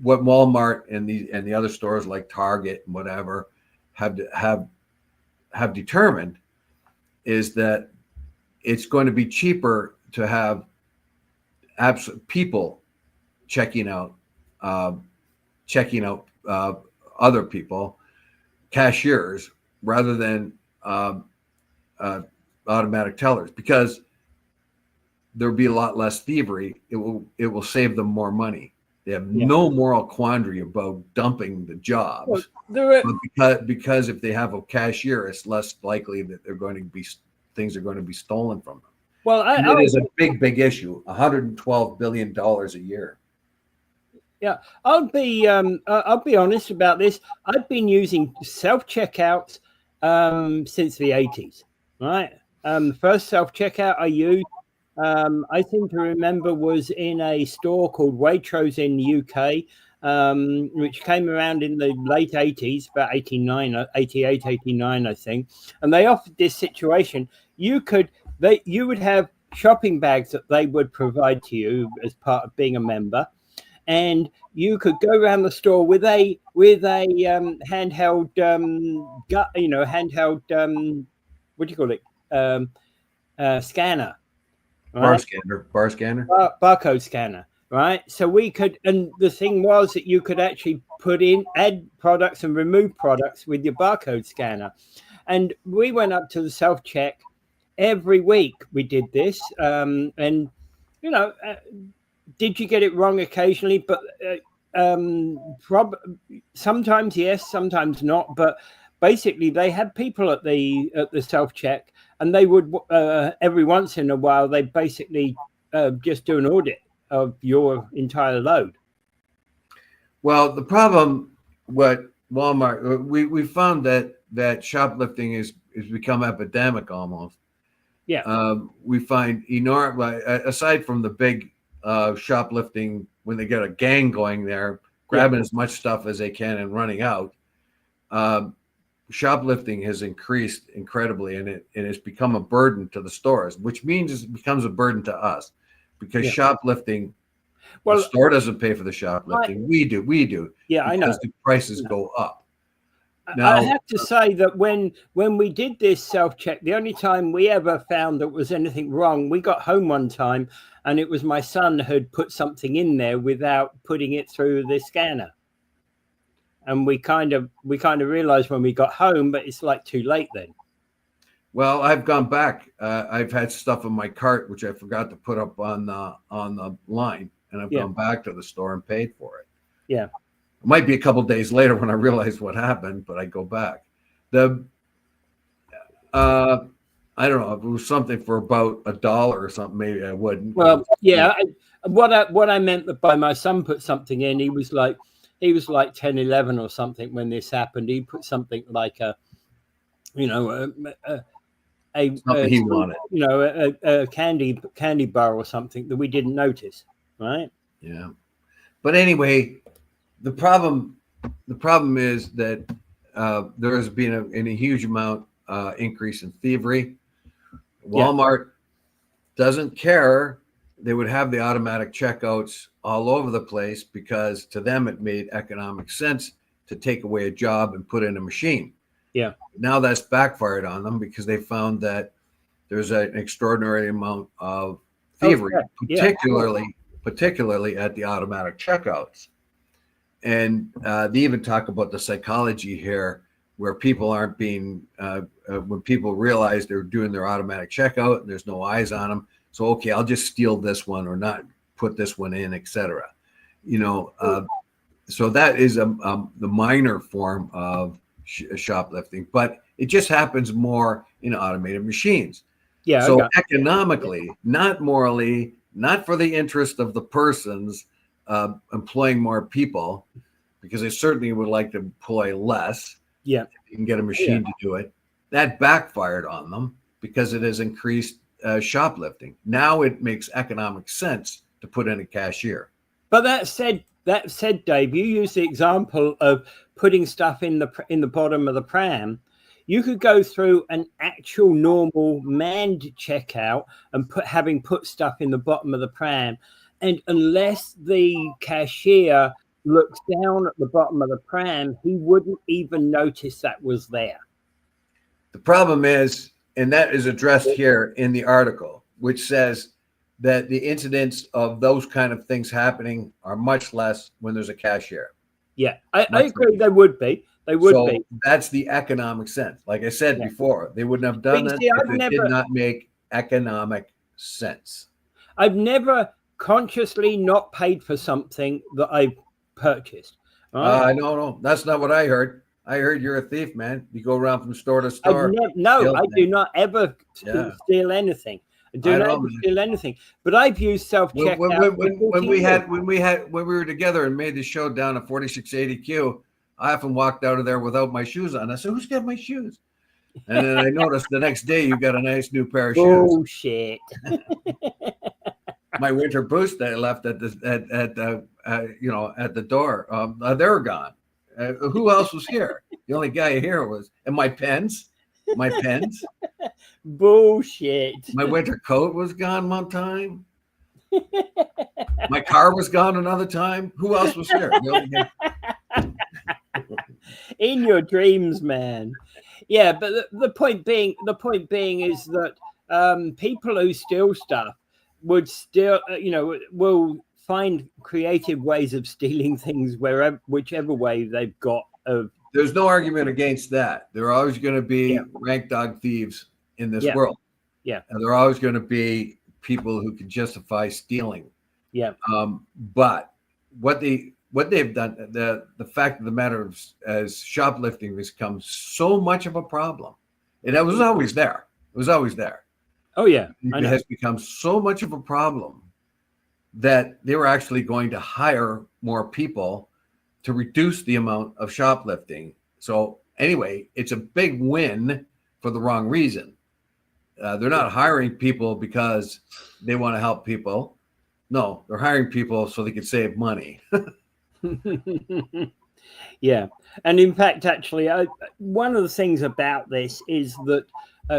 what Walmart and the other stores like Target and whatever have determined is that it's going to be cheaper to have people checking out other people, cashiers, rather than automatic tellers, because there'll be a lot less thievery. It will save them more money. They have no moral quandary about dumping the jobs. But because if they have a cashier, it's less likely that things are going to be stolen from them. Well, it is a big issue. $112 billion a year. Yeah, I'll be honest about this. I've been using self-checkouts since the 80s, right? The first self-checkout I used, I seem to remember, was in a store called Waitrose in the UK, which came around in the late 80s, about 88, 89, I think. And they offered this situation. You would have shopping bags that they would provide to you as part of being a member. And you could go around the store with a handheld what do you call it, scanner, right? bar scanner, barcode scanner, right? So we could, and the thing was that you could actually add products and remove products with your barcode scanner. And we went up to the self check every week. We did this, and did you get it wrong occasionally? But sometimes yes, sometimes not. But basically, they had people at the self check, and they would every once in a while they basically just do an audit of your entire load. Well, the problem with Walmart, we found that shoplifting is become epidemic almost. Yeah. We find enormous, aside from the big shoplifting when they get a gang going there, grabbing as much stuff as they can and running out. Shoplifting has increased incredibly, and it has become a burden to the stores, which means it becomes a burden to us, because shoplifting, the store doesn't pay for the shoplifting. We do. Yeah, I know. Because the prices go up. Now, I have to say that when we did this self-check, the only time we ever found that was anything wrong, we got home one time, and it was my son who had put something in there without putting it through the scanner. And we kind of realized when we got home, but it's like too late then. Well, I've gone back. I've had stuff in my cart which I forgot to put up on the line, and I've gone back to the store and paid for it. Yeah. It might be a couple days later when I realize what happened, but I go back. I don't know if it was something for about $1 or something. Maybe I wouldn't. Well, yeah. What I meant by my son put something in, he was like 10, 11 or something when this happened. He put something like Something he wanted. A candy bar or something that we didn't notice, right? Yeah. But anyway, the problem is that there has been a huge amount increase in thievery. Walmart doesn't care. They would have the automatic checkouts all over the place because to them it made economic sense to take away a job and put in a machine. Yeah. Now that's backfired on them because they found that there's an extraordinary amount of thievery, particularly at the automatic checkouts. And they even talk about the psychology here where people aren't being, when people realize they're doing their automatic checkout and there's no eyes on them. So, okay, I'll just steal this one or not put this one in, etc. So that is the minor form of shoplifting, but it just happens more in automated machines. Yeah. So economically, not morally, not for the interest of the persons employing more people, because they certainly would like to employ less. Yeah. If you can get a machine to do it. That backfired on them because it has increased shoplifting. Now it makes economic sense to put in a cashier. But that said, Dave, you used the example of putting stuff in the bottom of the pram. You could go through an actual normal manned checkout and having put stuff in the bottom of the pram, and unless the cashier looks down at the bottom of the pram, he wouldn't even notice that was there. The problem is, and that is addressed here in the article, which says that the incidents of those kind of things happening are much less when there's a cashier. Yeah, I agree. They would be. They would be. That's the economic sense. Like I said before, they wouldn't have done it if it did not make economic sense. I've never consciously not paid for something that I've purchased. Right? No, that's not what I heard. I heard you're a thief, man. You go around from store to store. I do not ever steal anything. I do not steal anything. But I've used self-checkout. When we were together and made the show down at 4680Q, I often walked out of there without my shoes on. I said, "Who's got my shoes?" And then I noticed the next day you got a nice new pair of shoes. Bullshit. My winter boots that I left at the door, they're gone. Who else was here? The only guy here was, and my pens. Bullshit. My winter coat was gone one time. My car was gone another time. Who else was here? In your dreams, man. Yeah, but the point being is that people who steal stuff would still, will find creative ways of stealing things whichever way they've got. There's no argument against that. There are always going to be rank dog thieves in this world. Yeah. And there are always going to be people who can justify stealing. Yeah. But what they've done, the fact of the matter as shoplifting has become so much of a problem. And it was always there. Oh yeah. It has become so much of a problem that they were actually going to hire more people to reduce the amount of shoplifting. So anyway, it's a big win for the wrong reason. They're not hiring people because they want to help people. No, they're hiring people so they can save money. Yeah. And in fact, actually, one of the things about this is that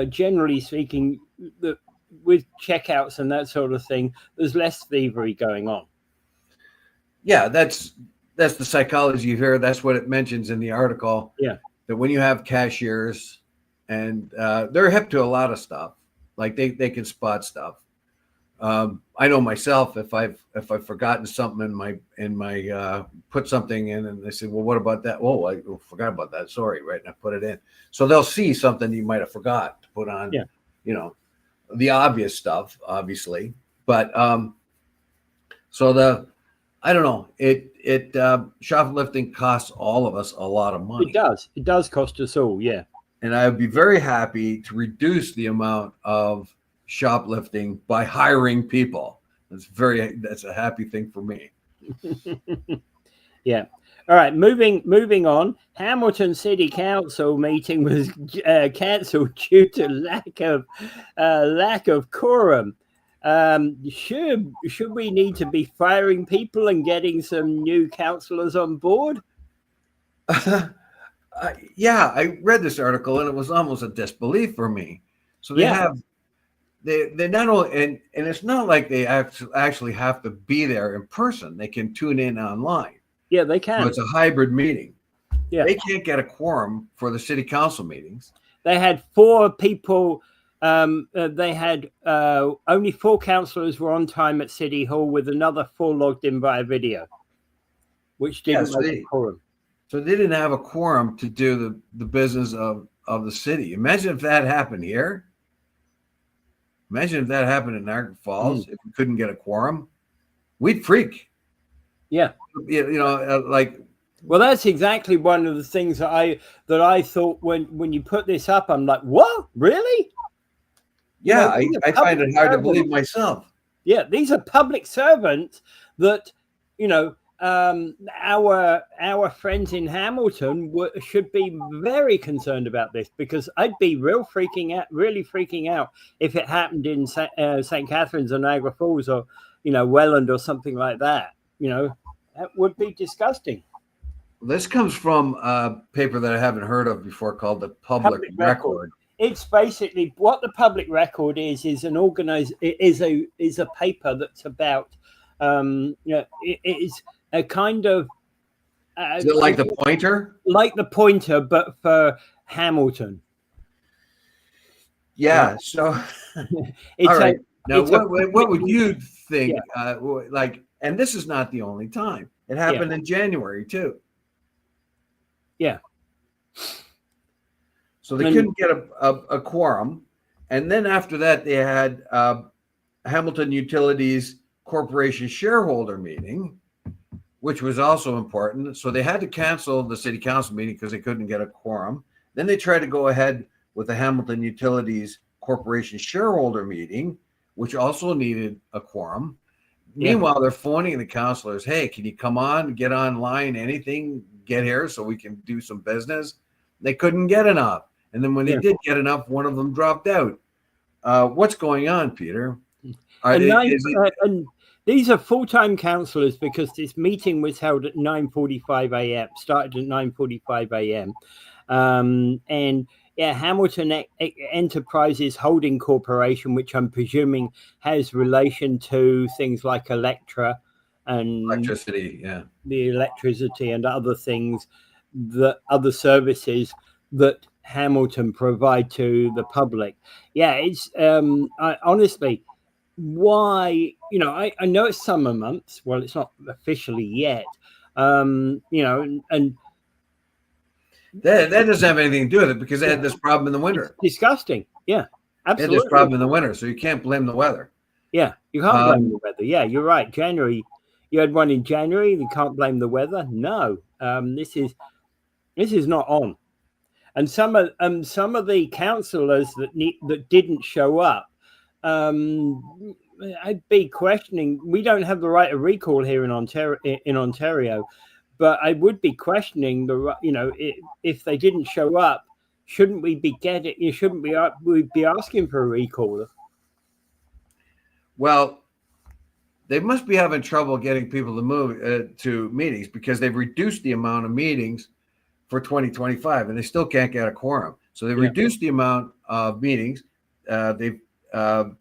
generally speaking, with checkouts and that sort of thing, there's less thievery going on. Yeah, that's the psychology here. That's what it mentions in the article. Yeah. That when you have cashiers and they're hip to a lot of stuff, like they can spot stuff. I know myself, if I've forgotten something in my put something in and they say, well, what about that? Oh, I forgot about that. Sorry. Right. And I put it in. So they'll see something you might've forgot to put on, the obvious stuff, obviously. But I don't know. It shoplifting costs all of us a lot of money. It does cost us all. Yeah. And I would be very happy to reduce the amount of shoplifting by hiring people. That's a happy thing for me. Yeah. All right. Moving on. Hamilton City Council meeting was cancelled due to lack of quorum. Should we need to be firing people and getting some new councillors on board? Yeah, I read this article and it was almost a disbelief for me. So they not only, and it's not like they actually have to be there in person. They can tune in online. Yeah, they can. So it's a hybrid meeting. Yeah, they can't get a quorum for the city council meetings. They had 4 people. They had only 4 councillors were on time at City Hall, with another 4 logged in via video, which didn't make a quorum. So they didn't have a quorum to do the business of the city. Imagine if that happened here. Imagine if that happened in Niagara Falls. If we couldn't get a quorum, we'd freak. Yeah, Well, that's exactly one of the things that I thought when you put this up. I'm like, what? Really? Yeah, I find it hard to believe myself. Yeah, these are public servants that, our friends in Hamilton should be very concerned about this, because I'd be really freaking out if it happened in St. Catharines or Niagara Falls or, Welland or something like that. That would be disgusting. This comes from a paper that I haven't heard of before called the Public Record. It's basically what the Public Record is a paper that's about it is a kind of is it like the Pointer? Like the Pointer, but for Hamilton. Yeah. So it's all right. Now what would you think? Yeah. And this is not the only time. It happened in January too. Yeah. So they couldn't get a quorum. And then after that, they had Hamilton Utilities Corporation shareholder meeting, which was also important. So they had to cancel the city council meeting because they couldn't get a quorum. Then they tried to go ahead with the Hamilton Utilities Corporation shareholder meeting, which also needed a quorum. Yeah. Meanwhile, they're phoning the councilors, hey, can you come on, get online, anything, get here so we can do some business? They couldn't get enough. And then when they did get enough, one of them dropped out. What's going on, Peter? And these are full-time councillors, because this meeting was held at 9:45 a.m., started at 9:45 a.m. And Hamilton Enterprises Holding Corporation, which I'm presuming has relation to things like Electra and electricity, the electricity and other things, other services that Hamilton provide to the public. Yeah, it's honestly, why, I know it's summer months. Well, it's not officially yet, and that doesn't have anything to do with it, because they had this problem in the winter. It's disgusting. Yeah, absolutely. They had this problem in the winter, so you can't blame the weather. Yeah, you can't blame the weather. Yeah, you're right. January, you had one in January. You can't blame the weather. No, this is not on. And some of the councillors that didn't show up, I'd be questioning. We don't have the right of recall here in Ontario, but I would be questioning if they didn't show up, shouldn't we be we'd be asking for a recall? Well, they must be having trouble getting people to move to meetings, because they've reduced the amount of meetings for 2025, and they still can't get a quorum. So they reduced the amount of meetings. They've under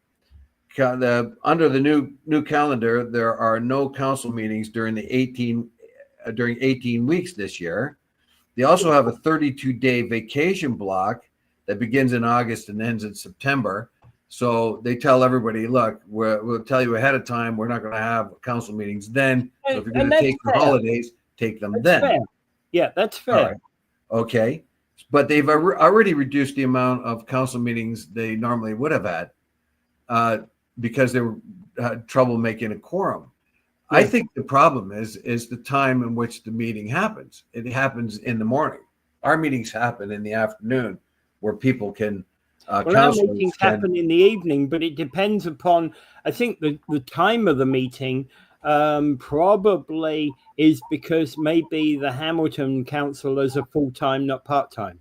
the new calendar, there are no council meetings during 18 weeks this year. They also have a 32-day vacation block that begins in August and ends in September. So they tell everybody, look, we'll tell you ahead of time, we're not going to have council meetings then. So if you're going to take the holidays, take them then. Fair. Yeah, that's fair. Right. Okay. But they've already reduced the amount of council meetings they normally would have had because they had trouble making a quorum. I think the problem is the time in which the meeting happens. It happens in the morning. Our meetings happen in the afternoon, where people can. Well, our meetings happen in the evening, but it depends upon. I think the time of the meeting probably is because maybe the Hamilton councillors are full-time, not part-time.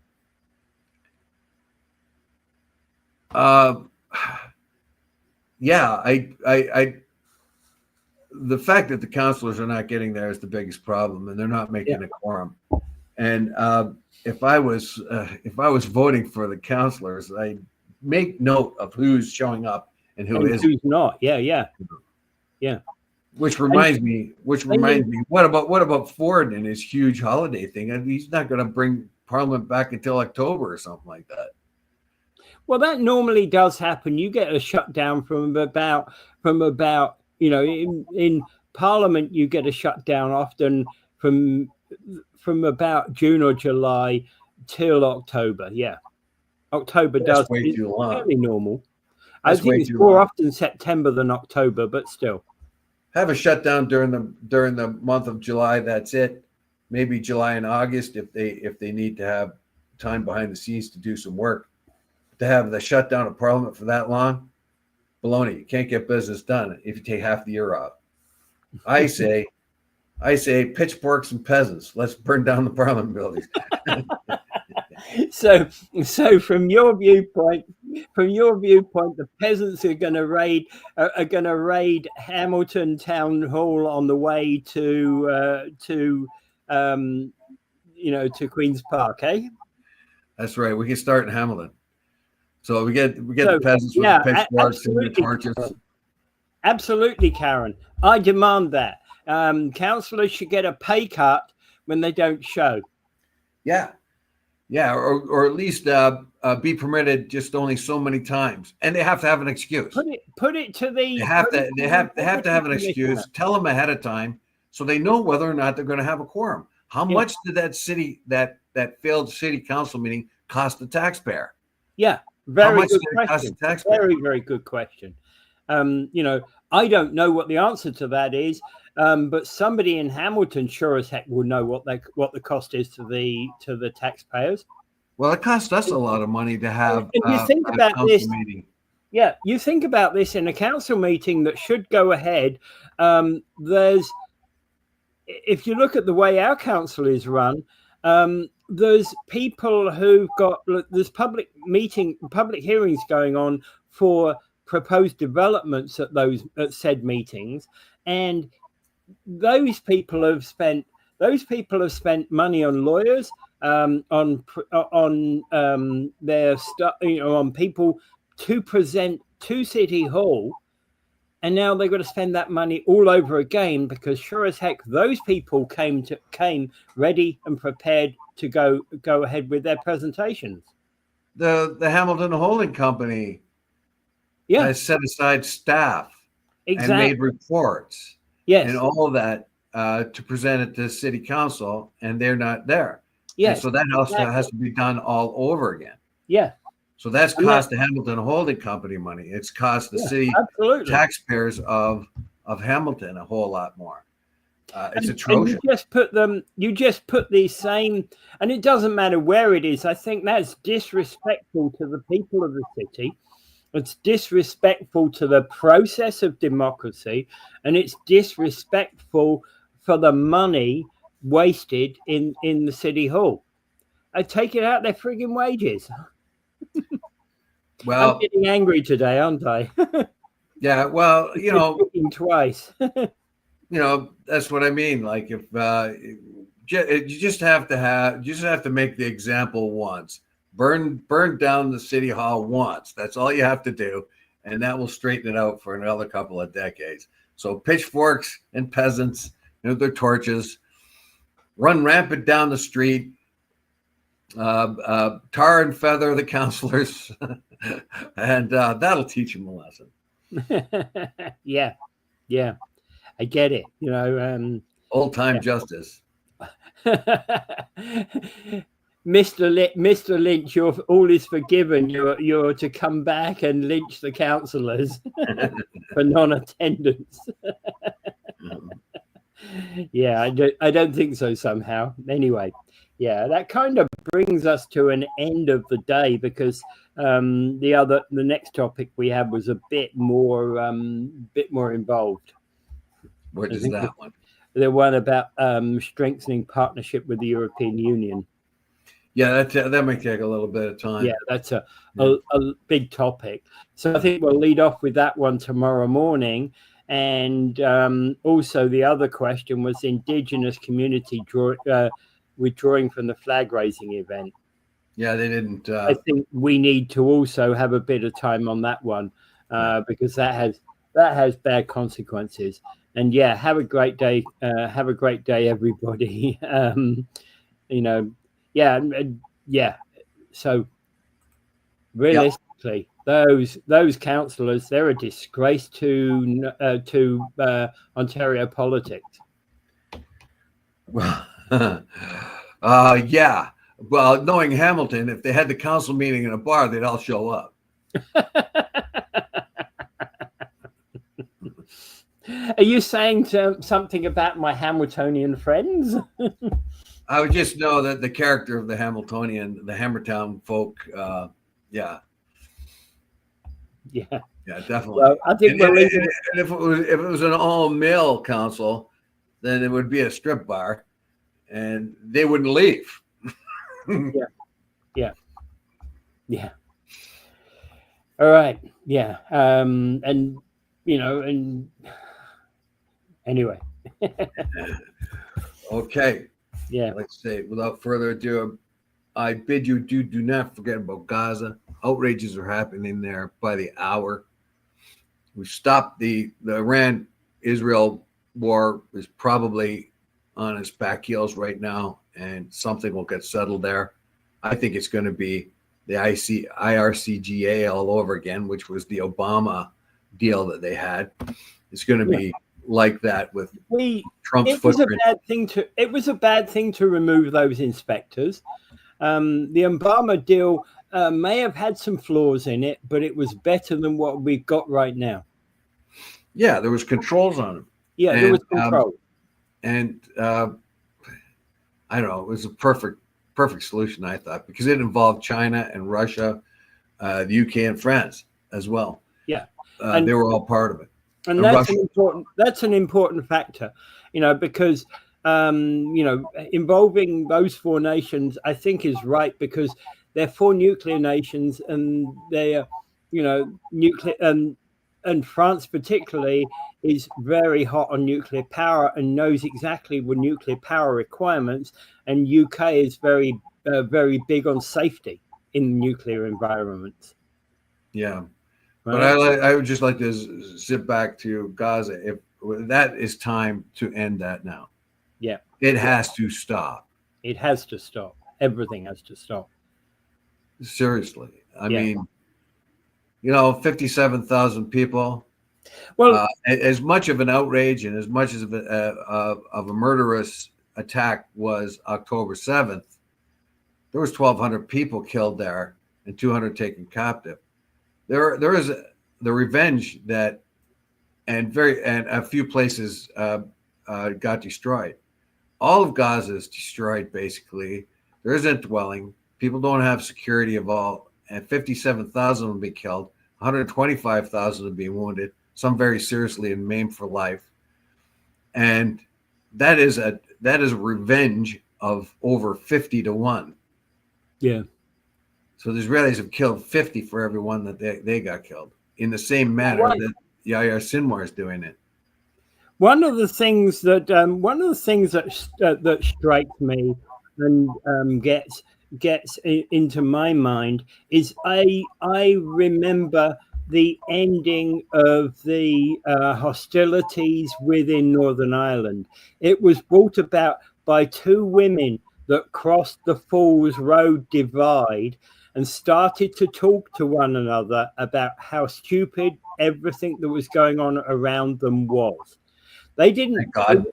Yeah, I the fact that the councillors are not getting there is the biggest problem, and they're not making a quorum. And if I was voting for the councillors, I make note of who's showing up and who's not. Yeah. Which reminds me. What about Ford and his huge holiday thing? And he's not going to bring Parliament back until October or something like that. Well, that normally does happen. You get a shutdown from about in Parliament you get a shutdown often from about June or July till October. Yeah, October does way too long. Fairly normal. I think it's more often September than October, but still. Have a shutdown during the month of July. That's it. Maybe July and August if they need to have time behind the scenes to do some work. To have the shutdown of Parliament for that long, baloney. You can't get business done if you take half the year off. I say pitchforks and peasants. Let's burn down the Parliament buildings. So from your viewpoint, the peasants are going to raid Hamilton Town Hall on the way to Queen's Park, eh? That's right. We can start in Hamilton. So we get the peasants with the pitchforks and the torches. Absolutely, Karen. I demand that. Councillors should get a pay cut when they don't show. Yeah, or at least be permitted just only so many times, and they have to have an excuse. Put it to the. They have to have an excuse. Tell them ahead of time so they know whether or not they're going to have a quorum. How much did that failed city council meeting cost the taxpayer? Yeah. Very good question. Very, very good question. I don't know what the answer to that is, but somebody in Hamilton sure as heck will know what the cost is to the taxpayers. Well, it costs us a lot of money to have. And you think about this meeting. Yeah, you think about this in a council meeting that should go ahead. If you look at the way our council is run. There's people there's public hearings going on for proposed developments at said meetings, and those people have spent money on lawyers, on their stuff, on people to present to City Hall, and now they've got to spend that money all over again because sure as heck those people came ready and prepared to go ahead with their presentations. The Hamilton Holding Company has set aside staff and made reports and all of that to present it to City Council, and they're not there. Yes. And so that also has to be done all over again. Yeah. So that's cost the Hamilton Holding Company money. It's cost the city taxpayers of Hamilton a whole lot more. It's atrocious. And you just put these same, and it doesn't matter where it is. I think that's disrespectful to the people of the city. It's disrespectful to the process of democracy, and it's disrespectful for the money wasted in the City Hall. I take it out their frigging wages. Well, I'm getting angry today, aren't I? Yeah, well, twice. That's what I mean. Like if you just have to make the example once. Burn down the city hall once. That's all you have to do, and that will straighten it out for another couple of decades. So pitchforks and peasants, their torches, run rampant down the street, tar and feather the councillors, and that'll teach them a lesson. Yeah, I get it. Old time justice. Mr. Lynch, all is forgiven. You're to come back and lynch the councillors for non-attendance. Yeah, I don't think so somehow. Anyway, yeah, that kind of brings us to an end of the day because the next topic we had was a bit more involved. What I is think that one? the one about strengthening partnership with the European Union. Yeah, that might take a little bit of time. Yeah, that's a big topic. So I think we'll lead off with that one tomorrow morning. And also the other question was Indigenous community withdrawing from the flag raising event. Yeah, they didn't. I think we need to also have a bit of time on that one because that has bad consequences. And yeah, have a great day. Have a great day, everybody. Yeah. So realistically, those councillors, they're a disgrace to Ontario politics. Well, yeah. Well, knowing Hamilton, if they had the council meeting in a bar, they'd all show up. Are you saying something about my Hamiltonian friends? I would just know that the character of the Hammertown folk, yeah, definitely. Well, I think and if it was an all-male council, then it would be a strip bar, and they wouldn't leave. Yeah. All right. Yeah. And anyway. Okay. Yeah. Let's say, without further ado, I bid you do not forget about Gaza. Outrages are happening there by the hour. We stopped the Iran-Israel war is probably on its back heels right now, and something will get settled there. I think it's going to be the IRCGA all over again, which was the Obama deal that they had. It's going to be like that with Trump's footprint. It was a bad thing to remove those inspectors. The Obama deal may have had some flaws in it, but it was better than what we've got right now. Yeah, there was controls on them. Yeah, there was control. I don't know, it was a perfect solution, I thought, because it involved China and Russia, the UK and France as well. Yeah, they were all part of it. And that's an important factor, because involving those four nations, I think, is right because they're four nuclear nations, and they're nuclear, and France particularly is very hot on nuclear power and knows exactly what nuclear power requirements, and UK is very big on safety in nuclear environments. Yeah. But I would just like to sit back to Gaza. If that is time to end that now. Yeah. It has to stop. It has to stop. Everything has to stop. Seriously. I mean, 57,000 people. Well, as much of an outrage and as much as of a murderous attack was October 7th, there was 1,200 people killed there and 200 taken captive. There is the revenge that, and a few places got destroyed. All of Gaza is destroyed, basically. There isn't dwelling. People don't have security of all, and 57,000 will be killed. 125,000 will be wounded, some very seriously and maimed for life. And that is a revenge of over 50 to 1. Yeah. So the Israelis have killed 50 for every one that they got killed in the same manner that Yahya Sinwar is doing it. One of the things that strikes me and gets into my mind is I remember the ending of the hostilities within Northern Ireland. It was brought about by two women that crossed the Falls Road divide and started to talk to one another about how stupid everything that was going on around them was. They didn't. Thank God.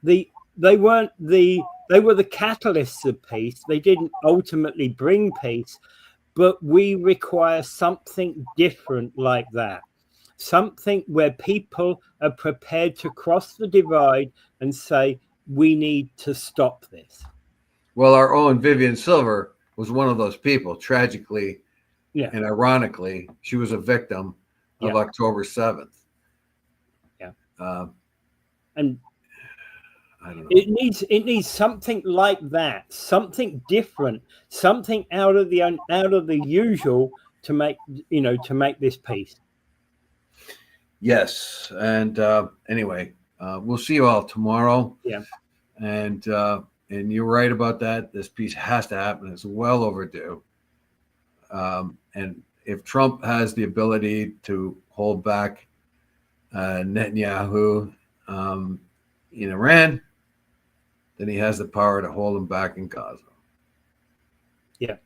They were the catalysts of peace. They didn't ultimately bring peace, but we require something different like that. something where people are prepared to cross the divide and say, we need to stop this. Well, our own Vivian Silver was one of those people. Tragically and ironically, she was a victim of October 7th. Yeah. And I don't know. It needs something like that, something different, something out of the usual to make this peace. Yes, and anyway, we'll see you all tomorrow. Yeah, and you're right about that. This peace has to happen. It's well overdue. And if Trump has the ability to hold back Netanyahu in Iran, then he has the power to hold him back in Gaza. Yeah.